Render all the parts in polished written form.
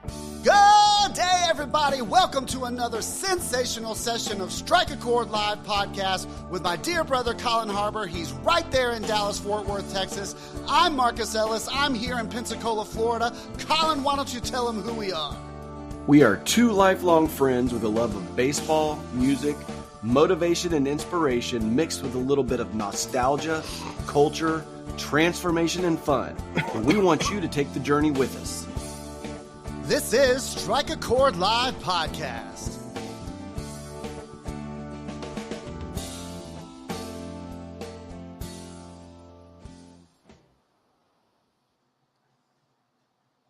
Good day, everybody. Welcome to another sensational session of Strike a Chord Live podcast with my dear brother, Collin Harbour. He's right there in Dallas, Fort Worth, Texas. I'm Marcus Ellis. I'm here in Pensacola, Florida. Collin, why don't you tell him who we are? We are two lifelong friends with a love of baseball, music, motivation, and inspiration mixed with a little bit of nostalgia, culture, transformation, and fun. And we want you to take the journey with us. This is Strike a Chord Live podcast.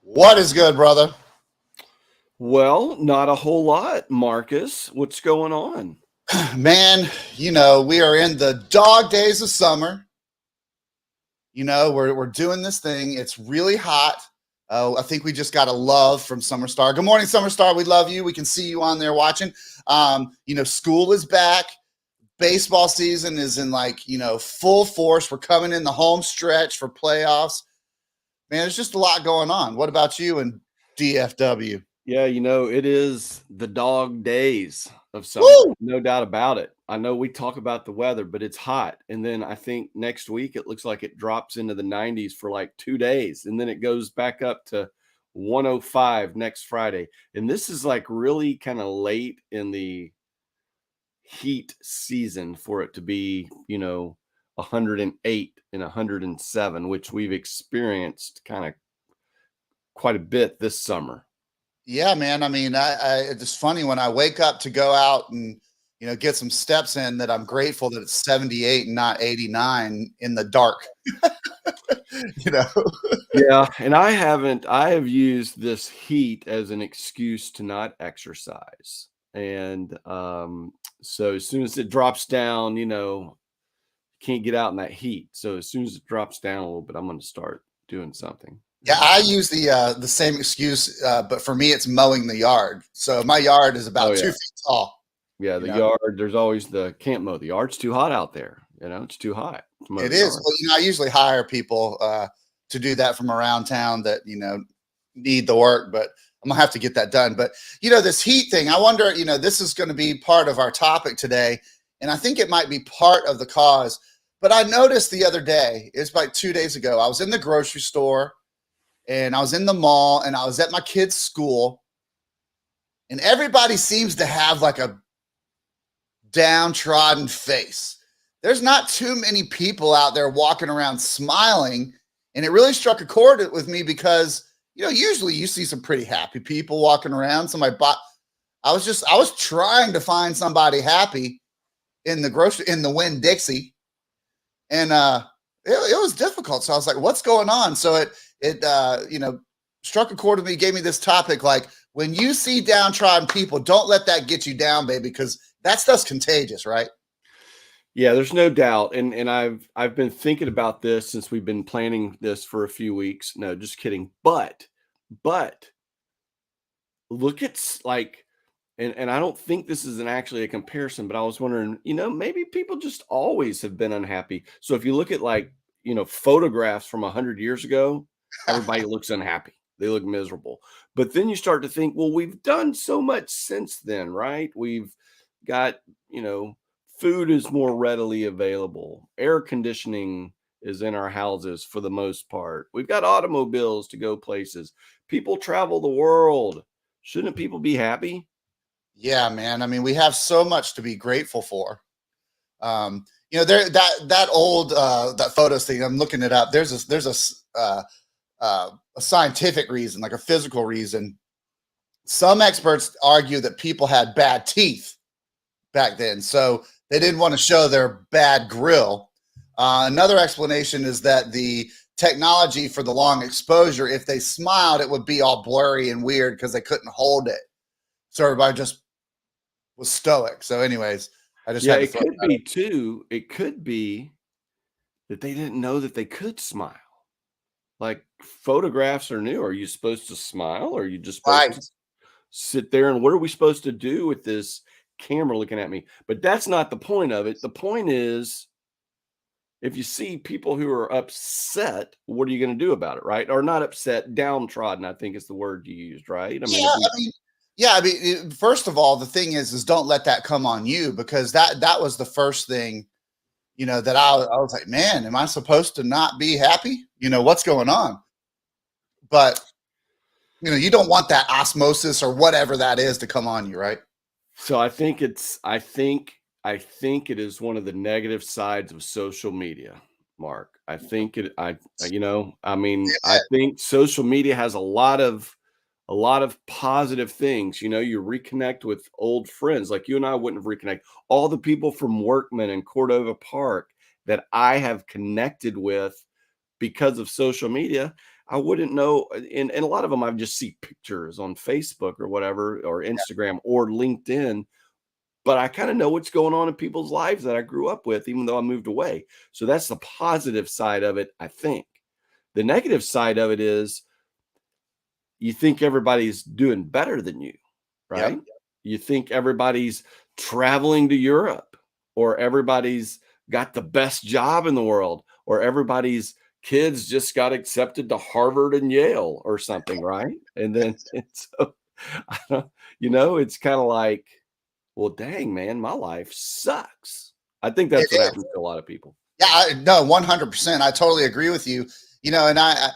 What is good, brother? Well, not a whole lot, Marcus. What's going on? Man, we are in the dog days of summer. We're doing this thing. It's really hot. I think we just got a love from Summer Star. Good morning, Summer Star. We love you. We can see you on there watching. School is back. Baseball season is in full force. We're coming in the home stretch for playoffs. Man, there's just a lot going on. What about you and DFW? Yeah, it is the dog days of summer. Woo! No doubt about it. I know we talk about the weather, but it's hot. And then I think next week it looks like it drops into the 90s for like 2 days. And then it goes back up to 105 next Friday. And this is like really kind of late in the heat season for it to be, 108 and 107, which we've experienced kind of quite a bit this summer. Yeah, man. I mean, it's funny when I wake up to go out and, get some steps in that I'm grateful that it's 78 and not 89 in the dark. Yeah. And I have used this heat as an excuse to not exercise. And so as soon as it drops down, can't get out in that heat. So as soon as it drops down a little bit, I'm going to start doing something. Yeah, I use the same excuse, but for me, it's mowing the yard. So my yard is about 2 feet tall. Yeah, the yard, there's always can't mow the yard. It's too hot out there. It's too hot. It is. Well, I usually hire people to do that from around town that, need the work, but I'm going to have to get that done. But, this heat thing, I wonder, this is going to be part of our topic today. And I think it might be part of the cause. But I noticed the other day, it's like 2 days ago, I was in the grocery store. And I was in the mall and I was at my kid's school, and everybody seems to have like a downtrodden face. There's not too many people out there walking around smiling. And it really struck a chord with me because, usually you see some pretty happy people walking around. I was trying to find somebody happy in the Winn-Dixie. And it was difficult. So I was like, what's going on? So it struck a chord with me, gave me this topic, like when you see downtrodden people, don't let that get you down, baby, because that stuff's contagious, right? Yeah, there's no doubt. And I've been thinking about this since we've been planning this for a few weeks. No, just kidding. But look at and I don't think this is actually a comparison, but I was wondering, maybe people just always have been unhappy. So if you look at photographs from 100 years ago, everybody looks unhappy. They look miserable. But then you start to think, well, we've done so much since then, right? We've got, food is more readily available. Air conditioning is in our houses for the most part. We've got automobiles to go places. People travel the world. Shouldn't people be happy? Yeah, man. I mean, we have so much to be grateful for. There that old that photos thing. I'm looking it up. There's a scientific reason, like a physical reason. Some experts argue that people had bad teeth back then, so they didn't want to show their bad grill. Another explanation is that the technology for the long exposure, if they smiled, it would be all blurry and weird because they couldn't hold it. So everybody just was stoic. So, anyways. It could be too. It could be that they didn't know that they could smile. Like photographs are new. Are you supposed to smile, or are you just supposed to sit there? And what are we supposed to do with this camera looking at me? But that's not the point of it. The point is if you see people who are upset, what are you going to do about it, right? Or not upset, downtrodden, I think is the word you used, right? I mean, Yeah, if we, first of all, the thing is don't let that come on you, because that was the first thing, that I was like, man, am I supposed to not be happy? What's going on? But you don't want that osmosis or whatever that is to come on you, right? so I think it is one of the negative sides of social media, Mark. I think it, I mean, I think social media has a lot of positive things. You reconnect with old friends like you and I wouldn't have reconnected. All the people from Workman and Cordova Park that I have connected with because of social media, I wouldn't know. And a lot of them I just see pictures on Facebook or whatever, or Instagram or LinkedIn, but I kind of know what's going on in people's lives that I grew up with, even though I moved away. So that's the positive side of it, I think. The negative side of it is you think everybody's doing better than you, Yep. right? You think everybody's traveling to Europe, or everybody's got the best job in the world, or everybody's kids just got accepted to Harvard and Yale or something, right? And then it's so, I don't, it's kind of like, well, dang, man, my life sucks. I think It that's what is. happens to a lot of people. Yeah, no, 100%. I totally agree with you. And I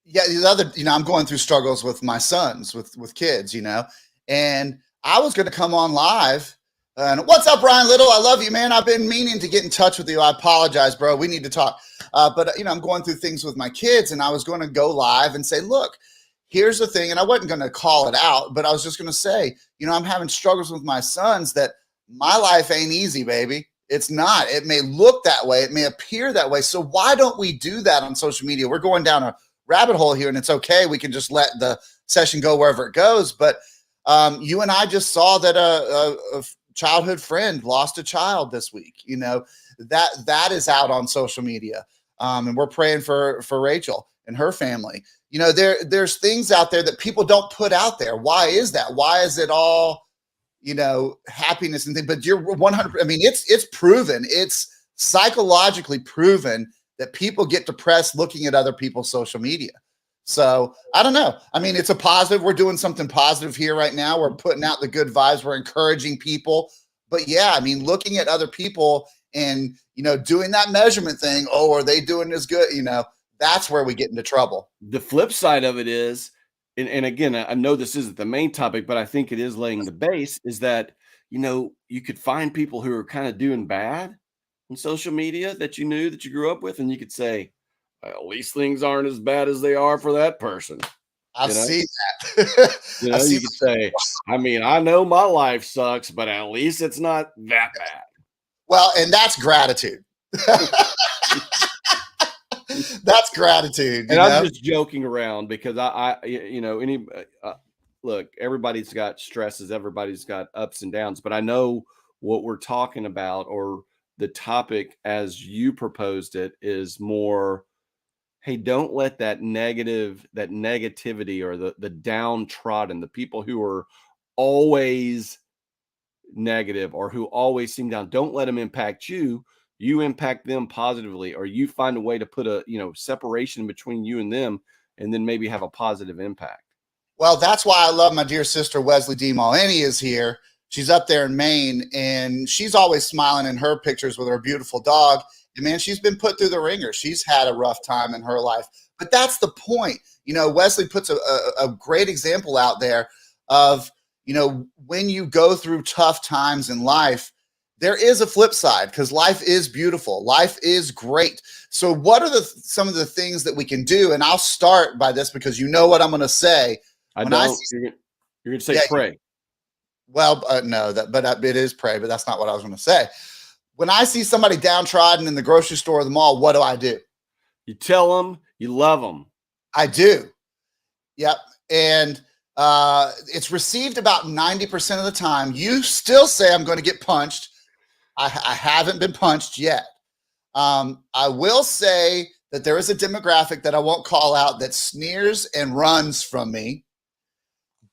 yeah, the other, I'm going through struggles with my sons, with kids, and I was going to come on live. And what's up, Brian Little? I love you, man. I've been meaning to get in touch with you. I apologize, bro. We need to talk. But I'm going through things with my kids, and I was going to go live and say, look, here's the thing. And I wasn't going to call it out, but I was just going to say, I'm having struggles with my sons, that my life ain't easy, baby. It's not. It may look that way. It may appear that way. So why don't we do that on social media? We're going down a rabbit hole here, and it's okay. We can just let the session go wherever it goes. But you and I just saw that a childhood friend lost a child this week. That is out on social media, and we're praying for Rachel and her family. There's things out there that people don't put out there. Why is that? Why is it all happiness and things? But you're 100. I mean, it's proven. It's psychologically proven that people get depressed looking at other people's social media. So I don't know. I mean, it's a positive. We're doing something positive here right now. We're putting out the good vibes. We're encouraging people. But yeah, I mean, looking at other people and, doing that measurement thing. Oh, are they doing as good? That's where we get into trouble. The flip side of it is, and again, I know this isn't the main topic, but I think it is laying the base, is that, you could find people who are kind of doing bad on social media that you knew, that you grew up with, and you could say, well, at least things aren't as bad as they are for that person. I've You know, seen that. you could say, I mean, I know my life sucks, but at least it's not that bad. Well, and that's gratitude. That's gratitude. And I'm just joking around, because look, everybody's got stresses, everybody's got ups and downs, but I know what we're talking about, or the topic as you proposed it, is more, hey, don't let that negativity, or the downtrodden, the people who are always negative or who always seem down, don't let them impact you. You impact them positively, or you find a way to put a separation between you and them, and then maybe have a positive impact. Well, that's why I love my dear sister Wesley D. Mullaney is here. She's up there in Maine, and she's always smiling in her pictures with her beautiful dog. And man, she's been put through the ringer. She's had a rough time in her life, but that's the point. Wesley puts a great example out there of, when you go through tough times in life, there is a flip side, because life is beautiful. Life is great. So what are some of the things that we can do? And I'll start by this, because you know what I'm going to say. You're going to say pray. Well, no, but it is pray, but that's not what I was going to say. When I see somebody downtrodden in the grocery store or the mall, what do? You tell them you love them. I do. Yep. And it's received about 90% of the time. You still say I'm going to get punched. I haven't been punched yet. I will say that there is a demographic that I won't call out that sneers and runs from me.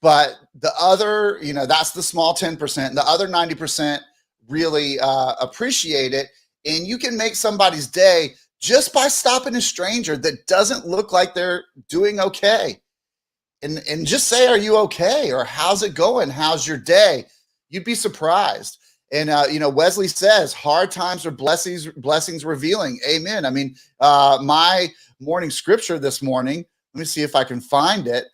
But the other, that's the small 10%. The other 90% really appreciate it. And you can make somebody's day just by stopping a stranger that doesn't look like they're doing okay. And just say, are you okay? Or how's it going? How's your day? You'd be surprised. And Wesley says, hard times are blessings revealing. Amen. I mean, my morning scripture this morning, let me see if I can find it.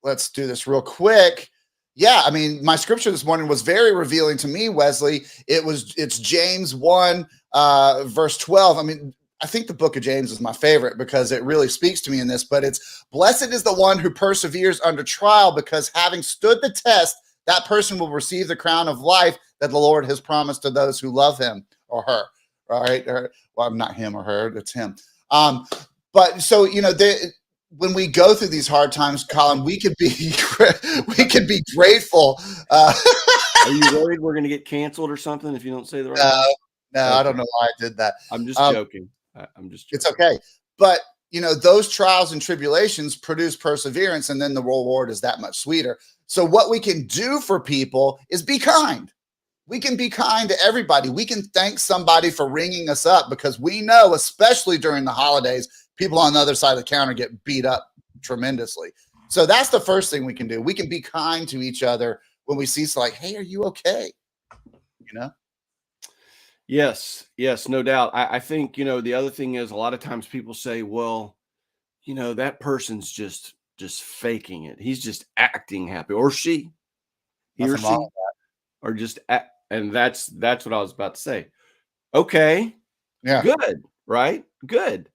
Let's do this real quick. Yeah, I mean, my scripture this morning was very revealing to me, Wesley. It's James 1, verse 12. I mean, I think the book of James is my favorite because it really speaks to me in this, but it's blessed is the one who perseveres under trial, because having stood the test, that person will receive the crown of life that the Lord has promised to those who love him or her. All right. Well, not him or her, it's him. But so, when we go through these hard times, Collin, we could be grateful. Are you worried we're going to get canceled or something if you don't say the right thing? No, okay. I don't know why I did that. I'm just joking. It's okay. But, those trials and tribulations produce perseverance, and then the reward is that much sweeter. So what we can do for people is be kind. We can be kind to everybody. We can thank somebody for ringing us up, because we know, especially during the holidays, people on the other side of the counter get beat up tremendously. So that's the first thing we can do. We can be kind to each other when we see like, hey, are you okay? Yes, no doubt. I think, the other thing is, a lot of times people say, well, that person's just faking it. He's just acting happy, or she, he or she, or just act. And that's what I was about to say. Okay. Yeah. Good. Right. Good.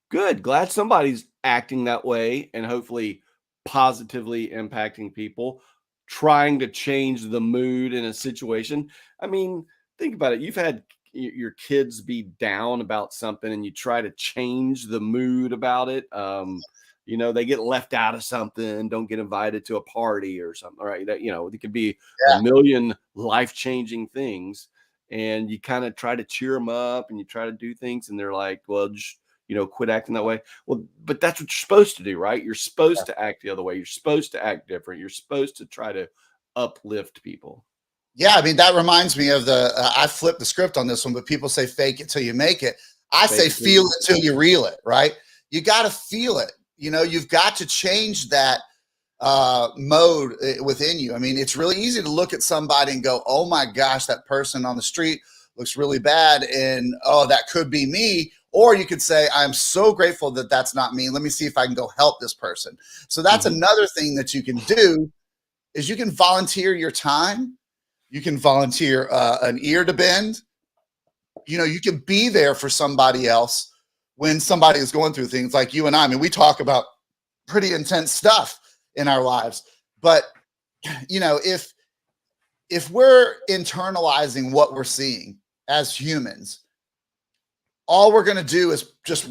Glad somebody's acting that way and hopefully positively impacting people, trying to change the mood in a situation. I mean, think about it. You've had your kids be down about something and you try to change the mood about it. They get left out of something, don't get invited to a party or something, right? That, it could be a million life-changing things, and you kind of try to cheer them up and you try to do things, and they're like, well, just, quit acting that way. Well, but that's what you're supposed to do, right? You're supposed to act the other way. You're supposed to act different. You're supposed to try to uplift people. Yeah, I mean, that reminds me of I flipped the script on this one, but people say fake it till you make it. I say feel it till you reel it, right? You got to feel it. You've got to change that mode within you. I mean, it's really easy to look at somebody and go, oh my gosh, that person on the street looks really bad, and oh, that could be me. Or you could say, I'm so grateful that that's not me. Let me see if I can go help this person. So that's another thing that you can do, is you can volunteer your time. You can volunteer an ear to bend. You can be there for somebody else when somebody is going through things like you and I. I mean, we talk about pretty intense stuff in our lives, but if we're internalizing what we're seeing as humans, all we're going to do is just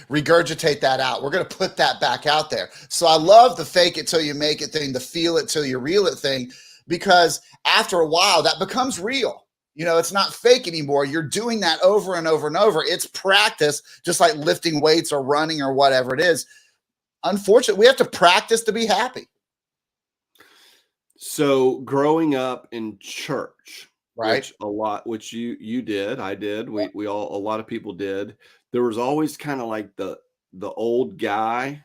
regurgitate that out. We're going to put that back out there. So I love the fake it till you make it thing, the feel it till you reel it thing, because after a while that becomes real. It's not fake anymore. You're doing that over and over and over. It's practice, just like lifting weights or running or whatever it is. Unfortunately, we have to practice to be happy. So growing up in church, right? Which you did, I did, a lot of people did. There was always kind of like the old guy.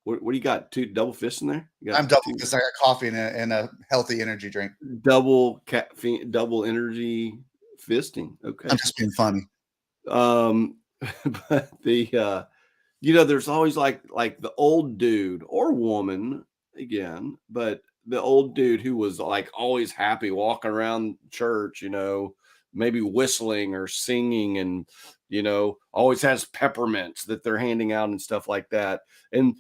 What do you got? 2 double fists in there? I'm double fist. I got coffee and a healthy energy drink. Double caffeine, double energy fisting. Okay. I'm just being funny. But there's always like the old dude or woman again, but the old dude who was like always happy walking around church, maybe whistling or singing, and always has peppermints that they're handing out and stuff like that. And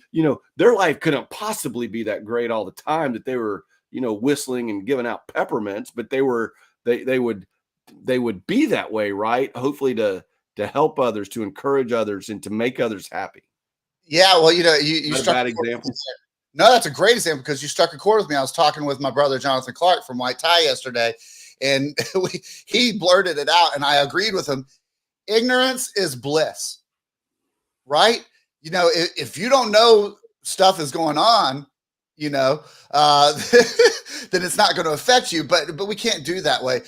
their life couldn't possibly be that great all the time that they were whistling and giving out peppermints, but they would be that way, right? Hopefully to help others, to encourage others, and to make others happy. Yeah, well, you struck a bad example. No, that's a great example, because you struck a chord with me. I was talking with my brother Jonathan Clark from White Tie yesterday, and he blurted it out, and I agreed with him. Ignorance is bliss, right? If you don't know stuff is going on, you know, then it's not going to affect you. But we can't do that way.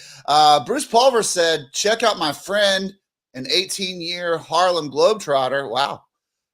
Bruce Pulver said, check out my friend, an 18-year Harlem Globetrotter. Wow.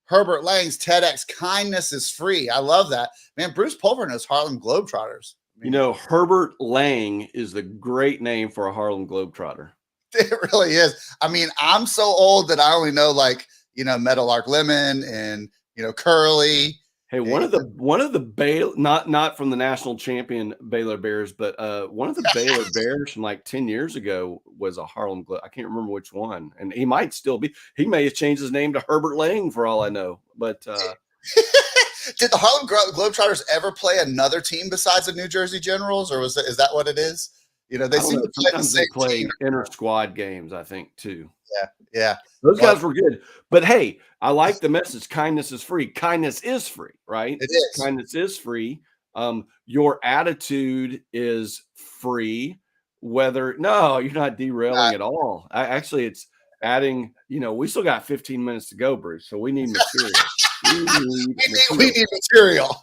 Herbert Lang's TEDx kindness is free. I love that. Man, Bruce Pulver knows Harlem Globetrotters. I mean, You know, Herbert Lang is the great name for a Harlem Globetrotter. it really is. I mean, I'm so old that I only know, like, you know, Meadowlark Lemon and, you know, Curly. Hey, one of the Baylor, not from the national champion Baylor Bears, but one of the Baylor Bears from like 10 years ago was a Harlem Globe. I can't remember which one, and he might still be. He may have changed his name to Herbert Lang for all I know. But did the Harlem Globetrotters ever play another team besides the New Jersey Generals, or is that what it is? You know, they seem to play sometimes they play inter-squad games, I think, too. Yeah. Those guys were good. But hey, I like the message. Kindness is free. Kindness is free, right? It is. Kindness is free. Your attitude is free. No, you're not derailing at all. It's adding, you know, we still got 15 minutes to go, Bruce. So we need material. We need material.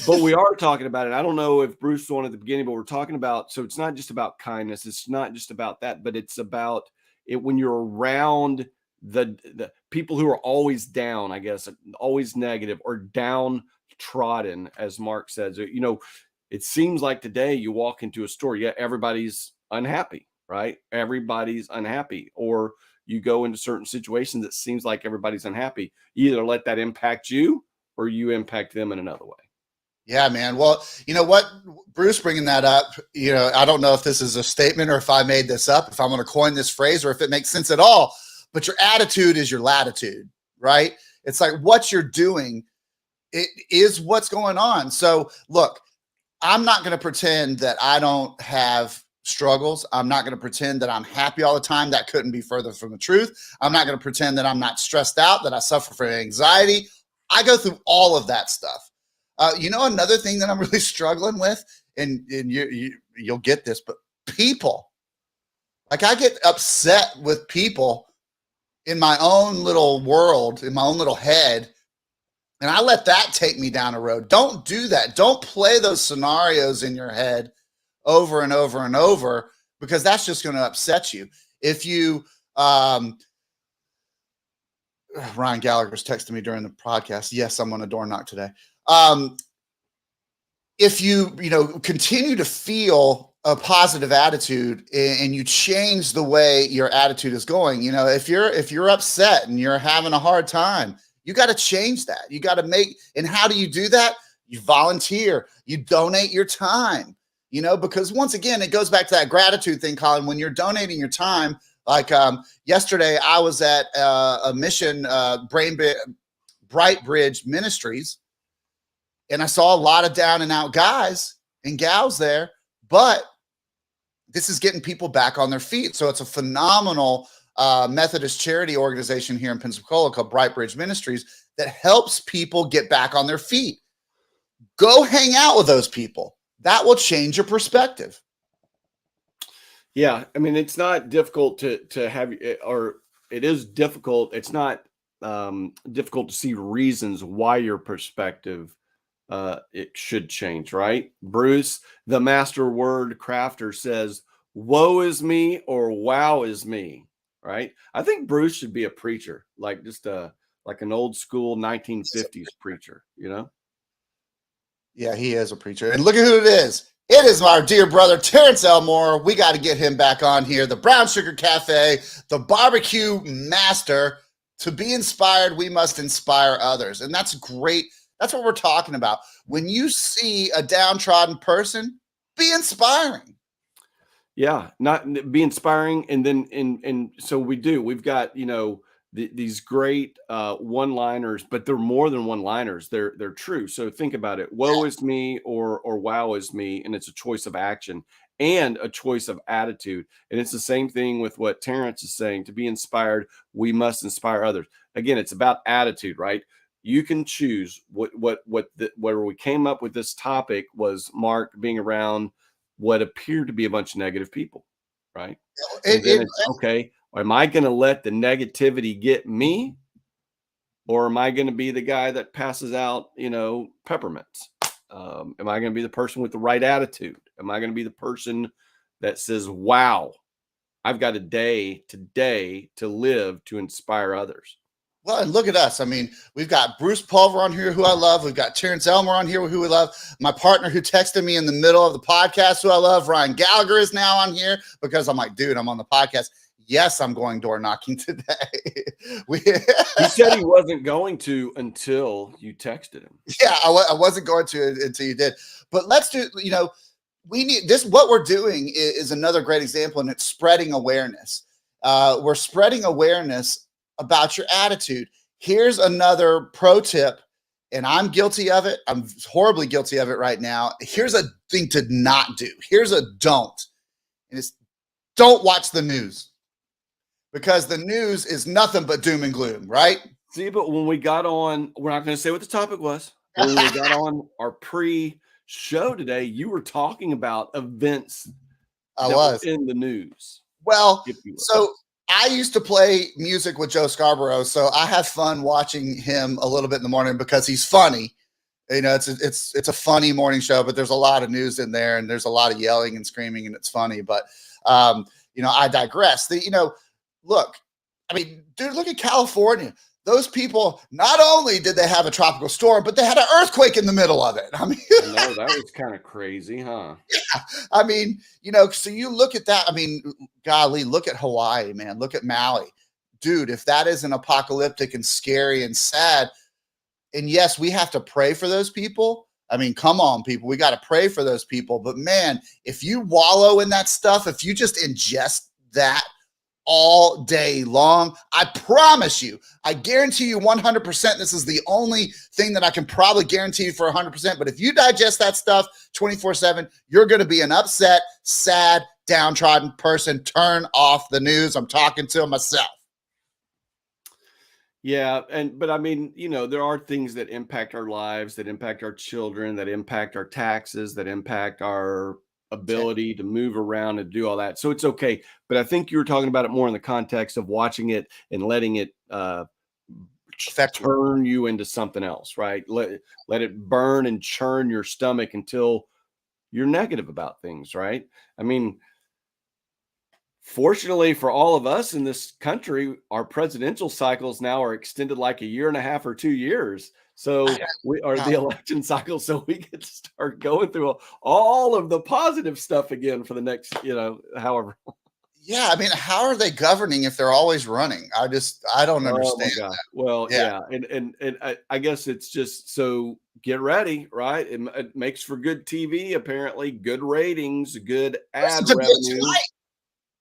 But we are talking about it. I don't know if Bruce was on at the beginning, but we're talking about, so it's not just about kindness. It's not just about that, but it's about it when you're around the people who are always down, I guess, always negative or downtrodden, as Mark says. You know, it seems like today you walk into a store, everybody's unhappy, right? Everybody's unhappy. Or you go into certain situations that seems like everybody's unhappy. You either let that impact you or you impact them in another way. Yeah, man. Well, you know what, Bruce, bringing that up, you know, I don't know if this is a statement or if I made this up, if I'm going to coin this phrase or if it makes sense at all, but your attitude is your latitude, right? It's like what you're doing, it is what's going on. So look, I'm not going to pretend that I don't have struggles. I'm not going to pretend that I'm happy all the time. That couldn't be further from the truth. I'm not going to pretend that I'm not stressed out, that I suffer from anxiety. I go through all of that stuff. You know, another thing that I'm really struggling with, and you'll get this, but people. Like, I get upset with people in my own little world, in my own little head, and I let that take me down a road. Don't do that. Don't play those scenarios in your head over and over and over, because that's just going to upset you. If you, Ryan Gallagher's texting me during the podcast. Yes, I'm on a door knock today. If you continue to feel a positive attitude and you change the way your attitude is going, you know, if you're upset and you're having a hard time, you got to change that. You got to and how do you do that? You volunteer, you donate your time, you know, because once again, it goes back to that gratitude thing, Collin. When you're donating your time, like yesterday, I was at a mission, Bright Bridge Ministries, and I saw a lot of down and out guys and gals there, but this is getting people back on their feet. So it's a phenomenal Methodist charity organization here in Pensacola called Bright Bridge Ministries that helps people get back on their feet. Go hang out with those people. That will change your perspective. Yeah. I mean, it's not difficult to have, or it is difficult. It's not difficult to see reasons why your perspective it should change, right? Bruce, the master word crafter, says, woe is me or wow is me, right? I think Bruce should be a preacher, like just like an old school 1950s preacher, you know? Yeah, he is a preacher. And look at who it is. It is our dear brother, Terrence Elmore. We got to get him back on here. The Brown Sugar Cafe, the barbecue master. To be inspired, we must inspire others. And that's great. That's what we're talking about. When you see a downtrodden person, be inspiring. Yeah, not be inspiring. And then, and so we've got, you know, these great one-liners, but they're more than one-liners. They're true. So think about it. Woe is me or wow is me. And it's a choice of action and a choice of attitude. And it's the same thing with what Terrence is saying. To be inspired, we must inspire others. Again, it's about attitude, right? You can choose where we came up with this topic was Mark being around what appeared to be a bunch of negative people, right? And then it's okay. Am I going to let the negativity get me, or am I going to be the guy that passes out, you know, peppermints? Am I going to be the person with the right attitude? Am I going to be the person that says, wow, I've got a day today to live to inspire others? Well, and look at us. I mean, we've got Bruce Pulver on here, who I love. We've got Terrence Elmer on here, who we love. My partner who texted me in the middle of the podcast, who I love. Ryan Gallagher is now on here because I'm like, dude, I'm on the podcast. Yes, I'm going door knocking today. He said he wasn't going to until you texted him. Yeah, I wasn't going to until you did. But let's do, we need this. What we're doing is another great example, and it's spreading awareness. We're spreading awareness about your attitude. Here's another pro tip, and I'm guilty of it. I'm horribly guilty of it right now. Here's a thing to not do. Here's a don't. And it's don't watch the news, because the news is nothing but doom and gloom, right? See, but when we got on, we're not going to say what the topic was. When we got on our pre-show today, you were talking about events I was in the news. Well, so I used to play music with Joe Scarborough, so I have fun watching him a little bit in the morning because he's funny. It's a funny morning show, but there's a lot of news in there, and there's a lot of yelling and screaming, and it's funny. But I digress. Look, I mean, dude, look at California. Those people, not only did they have a tropical storm, but they had an earthquake in the middle of it. I mean, no, that was kind of crazy, huh? Yeah. I mean, so you look at that. I mean, golly, look at Hawaii, man. Look at Maui. Dude, if that isn't apocalyptic and scary and sad, and yes, we have to pray for those people. I mean, come on, people. We got to pray for those people. But man, if you wallow in that stuff, if you just ingest that all day long, I promise you, I guarantee you 100%, this is the only thing that I can probably guarantee you for 100%, but if you digest that stuff 24/7, you're going to be an upset, sad, downtrodden person. Turn off the news. I'm talking to myself. Yeah, but I mean, there are things that impact our lives, that impact our children, that impact our taxes, that impact our ability to move around and do all that. So it's okay. But I think you were talking about it more in the context of watching it and letting it turn you into something else, right? Let it burn and churn your stomach until you're negative about things, right? I mean, fortunately for all of us in this country, our presidential cycles now are extended like a year and a half or 2 years. So we are the election cycle. So we get to start going through all of the positive stuff again for the next, however. Yeah. I mean, how are they governing if they're always running? I don't understand. Oh, that. Well, yeah. And I guess it's just, so get ready, right? It makes for good TV, apparently, good ratings, good ad revenue.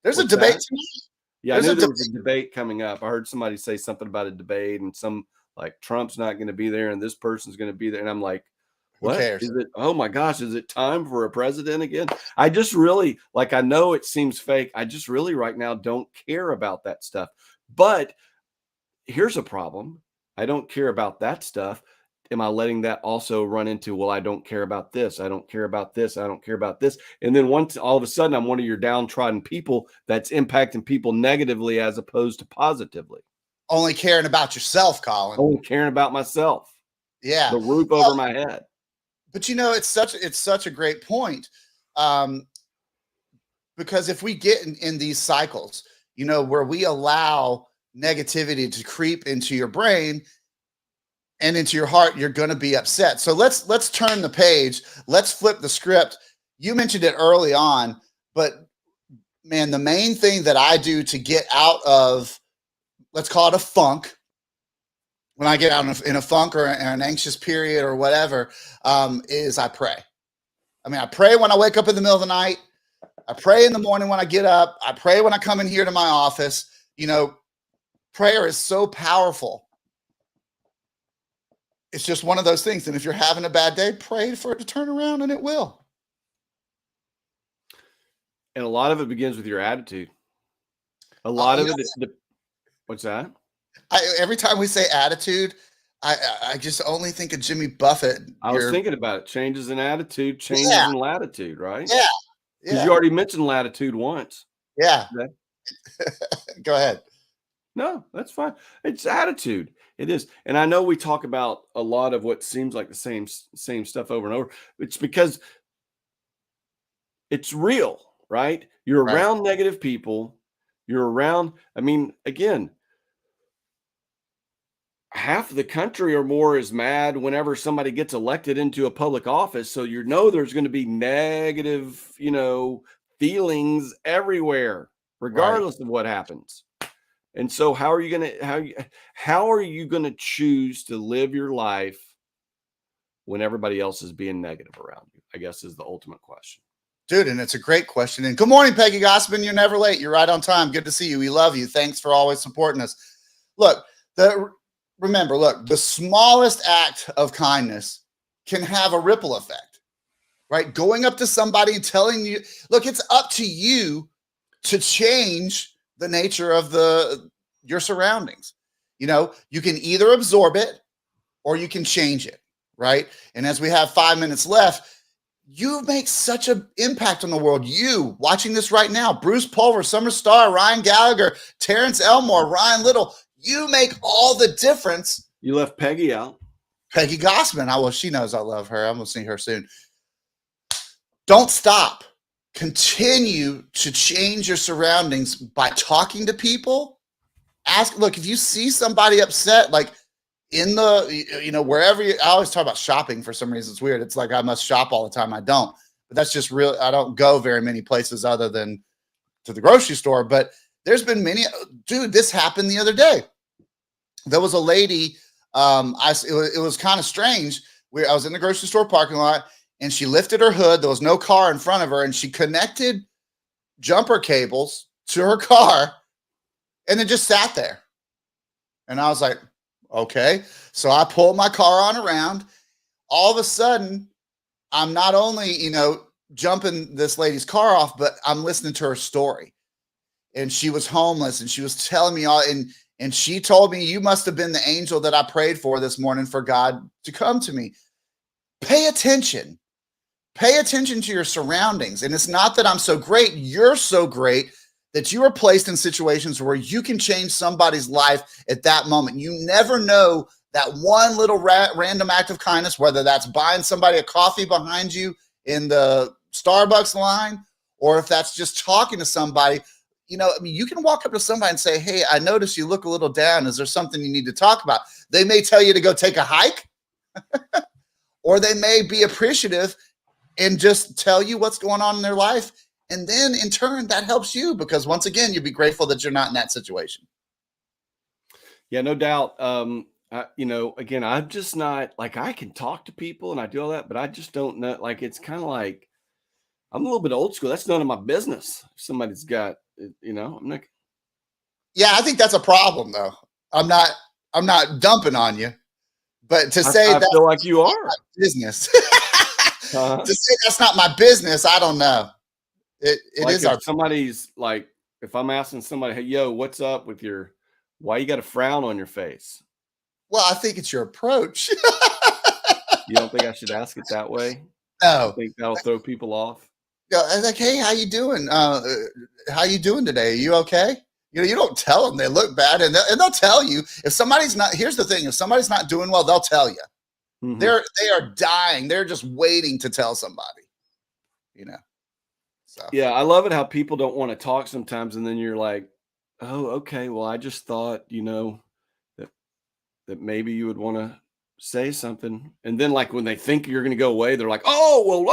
There's a debate tonight. Yeah, I knew there was a debate coming up. I heard somebody say something about a debate, and like Trump's not going to be there and this person's going to be there. And I'm like, what is it? Oh my gosh, is it time for a president again? I just really, I know it seems fake. I just really right now don't care about that stuff. But here's a problem. I don't care about that stuff. Am I letting that also run into, well, I don't care about this. I don't care about this. I don't care about this. And then once all of a sudden I'm one of your downtrodden people that's impacting people negatively as opposed to positively. Only caring about yourself, Collin. Only caring about myself. Yeah. The roof over my head. But it's such a great point. Because if we get in these cycles, where we allow negativity to creep into your brain and into your heart, you're going to be upset. So let's turn the page. Let's flip the script. You mentioned it early on, but man, the main thing that I do to get out of, let's call it a funk, when I get out in a funk or an anxious period or whatever, is I pray. I mean, I pray when I wake up in the middle of the night. I pray in the morning when I get up. I pray when I come in here to my office. Prayer is so powerful. It's just one of those things. And if you're having a bad day, pray for it to turn around, and it will. And a lot of it begins with your attitude. A lot of it. What's that? Every time we say attitude, I just only think of Jimmy Buffett. I was thinking about it. Changes in attitude, changes in latitude, right? Yeah. Because you already mentioned latitude once. Yeah. Go ahead. No, that's fine. It's attitude. It is. And I know we talk about a lot of what seems like the same stuff over and over. It's because it's real, right? You're Right. around negative people. You're around, I mean, again, half of the country or more is mad whenever somebody gets elected into a public office. So you know there's going to be negative, feelings everywhere, Right. regardless of what happens. And so how are you going to choose to live your life when everybody else is being negative around you? I guess is the ultimate question. Dude, and it's a great question. And good morning, Peggy Gossman. You're never late. You're right on time. Good to see you. We love you. Thanks for always supporting us. Look, remember, the smallest act of kindness can have a ripple effect, right? Going up to somebody and telling you, look, it's up to you to change the nature of your surroundings. You can either absorb it or you can change it, right? And as we have 5 minutes left, you make such an impact on the world. You watching this right now, Bruce Pulver, Summer Star, Ryan Gallagher, Terrence Elmore, Ryan Little, you make all the difference. You left Peggy out. Peggy Gossman, she knows I love her. I'm going to see her soon. Don't stop. Continue to change your surroundings by talking to people. Look, if you see somebody upset, like in wherever I always talk about shopping for some reason. It's weird. It's like I must shop all the time. I don't, but that's just real. I don't go very many places other than to the grocery store, but there's been many, dude, this happened the other day. There was a lady. It was kind of strange. I was in the grocery store parking lot and she lifted her hood. There was no car in front of her and she connected jumper cables to her car and then just sat there. And I was like, okay. So I pulled my car on around. All of a sudden, I'm not only, jumping this lady's car off, but I'm listening to her story. And she was homeless and she was telling me all, and she told me, you must have been the angel that I prayed for this morning for God to come to me. Pay attention. Pay attention to your surroundings. And it's not that I'm so great. You're so great that you are placed in situations where you can change somebody's life at that moment. You never know that one little random act of kindness, whether that's buying somebody a coffee behind you in the Starbucks line, or if that's just talking to somebody. You can walk up to somebody and say, hey, I noticed you look a little down. Is there something you need to talk about? They may tell you to go take a hike, or they may be appreciative and just tell you what's going on in their life. And then in turn, that helps you because once again, you'd be grateful that you're not in that situation. Yeah, no doubt. Again, I'm just not like, I can talk to people and I do all that, but I just don't know. Like, it's kind of like, I'm a little bit old school. That's none of my business. If somebody's got, I'm not. Yeah, I think that's a problem though. I'm not dumping on you, but to say I feel like you are business, to say that's not my business, I don't know. It like is if somebody's like, if I'm asking somebody, hey, yo, what's up with why you got a frown on your face? Well, I think it's your approach. You don't think I should ask it that way? No. I think that'll throw people off. Yeah, I was like, hey, how you doing? How you doing today? Are you okay? You don't tell them they look bad, and they'll tell you if somebody's not. Here's the thing: if somebody's not doing well, they'll tell you. Mm-hmm. They are dying. They're just waiting to tell somebody. So yeah, I love it how people don't want to talk sometimes, and then you're like, oh, okay. Well, I just thought that maybe you would want to say something, and then like when they think you're going to go away, they're like, oh, well,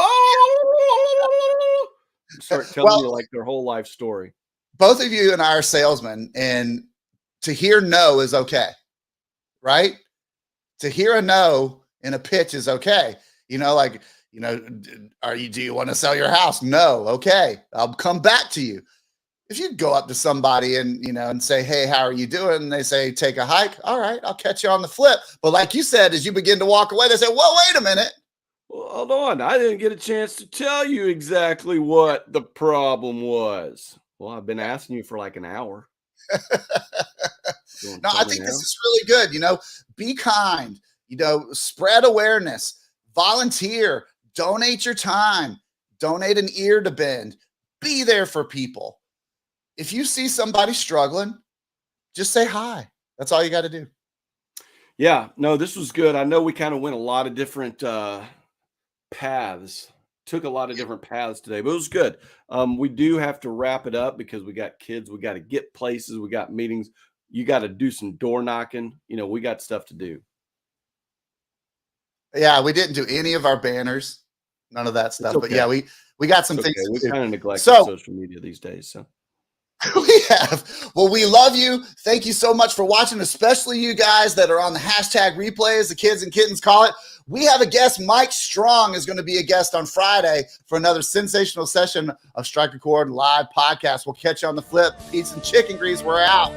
start telling you like their whole life story. Both of you and I are salesmen, and to hear no is okay, right? To hear a no in a pitch is okay. Do you want to sell your house? No. Okay. I'll come back to you. If you go up to somebody and, and say, hey, how are you doing? And they say, take a hike. All right. I'll catch you on the flip. But like you said, as you begin to walk away, they say, well, wait a minute. Well, hold on. I didn't get a chance to tell you exactly what the problem was. Well, I've been asking you for like an hour. No, I think this is really good. Be kind, spread awareness, volunteer, donate your time, donate an ear to bend, be there for people. If you see somebody struggling, just say hi. That's all you got to do. Yeah, no, this was good. I know we kind of went a lot of different paths, took a lot of different paths today, but it was good. We do have to wrap it up because we got kids, we got to get places, we got meetings, you got to do some door knocking. We got stuff to do. Yeah, we didn't do any of our banners, none of that It's stuff. But okay. yeah, we got some It's things okay. We to do. kind of neglected So social media these days. So we have. Well, we love you. Thank you so much for watching, especially you guys that are on the hashtag replay, as the kids and kittens call it. We have a guest. Mike Strong is going to be a guest on Friday for another sensational session of Strike a Chord live podcast. We'll catch you on the flip. Peace and chicken grease. We're out.